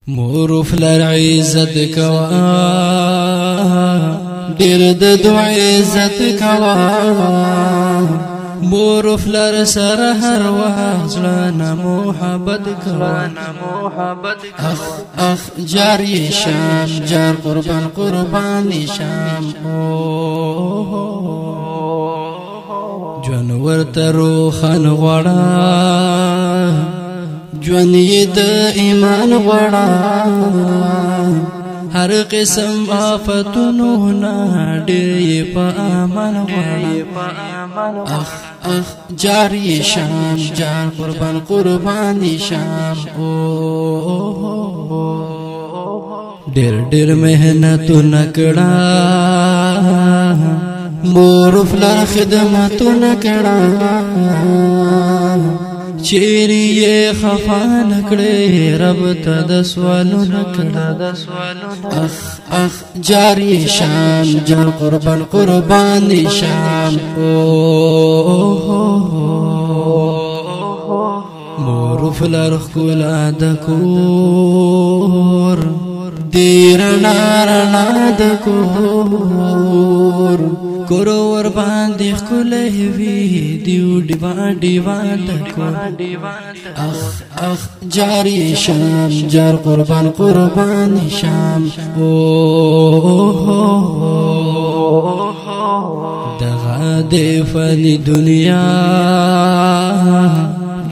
مور فلر عزت کوا ډیر د دعای عزت کوا مور فلر سره هر وخت زړه محبت کوا اخ جاری شام جار قربان قربانی شام جانور ترو خان غواړه جوان د ایمان غواړه هر قسم آفتونو نه ډېر په امان غواړه اخ جاری شام جان قربان قربانی شام ډېر مهنتونه کړه مور فلر خدمتونه کړه چیرې خفا نکړې رب ته د سوالو نکړه اخ جاری شام جان قربان قربانی شام مور فلر خلا د کور دیر نارنا د کور کورو ور باندې خله وی دیو دیوا اخ جاری شام جار قربان قربانی شام دغه د فانی دنیا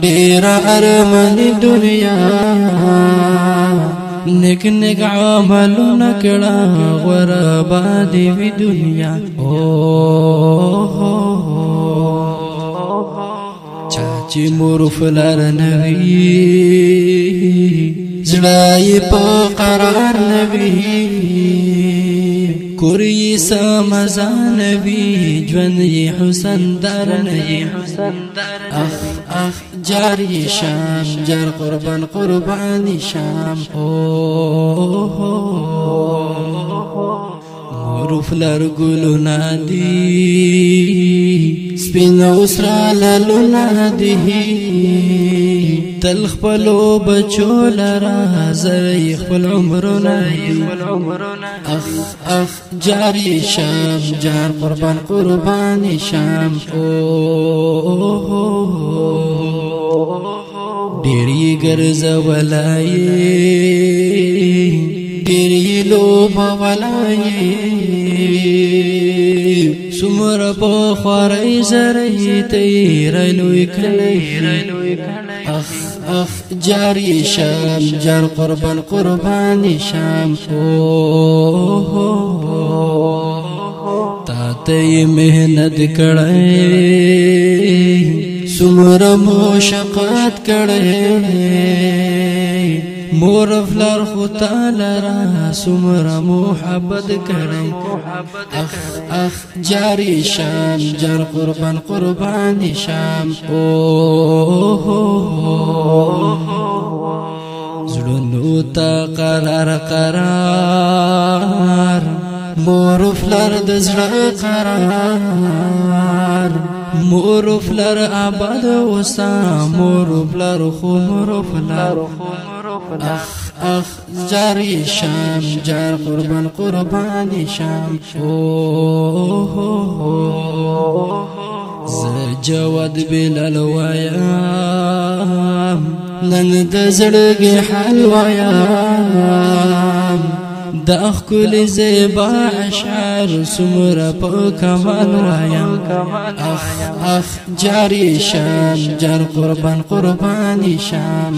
ډیر ارمانی دنیا نیک عملونه کړه غربا دی وی دنیا چاچی مور فلر نوی زړه په قرار نوی کوری سمزان نوی ژوند حسن در نوی اخ جاری شام جار قربان قربانی شام مور فلر ګلو نادي سپین اوسرا لالو نادي تل خپلو بچو لرا زری خپل عمرونه اخ جاری شام جار قربان قربانی شام ډېری ګرځولای ډېری لوب ولای سمر په خورای زری تیر لوی کلی اخ جاری شام جار قربان قربانی شام تاته مهنت کړه سمر مشقت کړه مور فلر خدا لرا سمر محبت کړه اخ جاری شام جار قربان قربانی شام زړونو ته قرار مور فلر د زړه قرار مور فلر آباد وسا مور فلر خو مور فلر اخ جاری شام جار قربان قربانی شام جواد بلال ويام نن د زړګي حال ويام د خپل زیبا اشعار سمره په کمال ويام اخ جاری شام جار قربان قربانی شام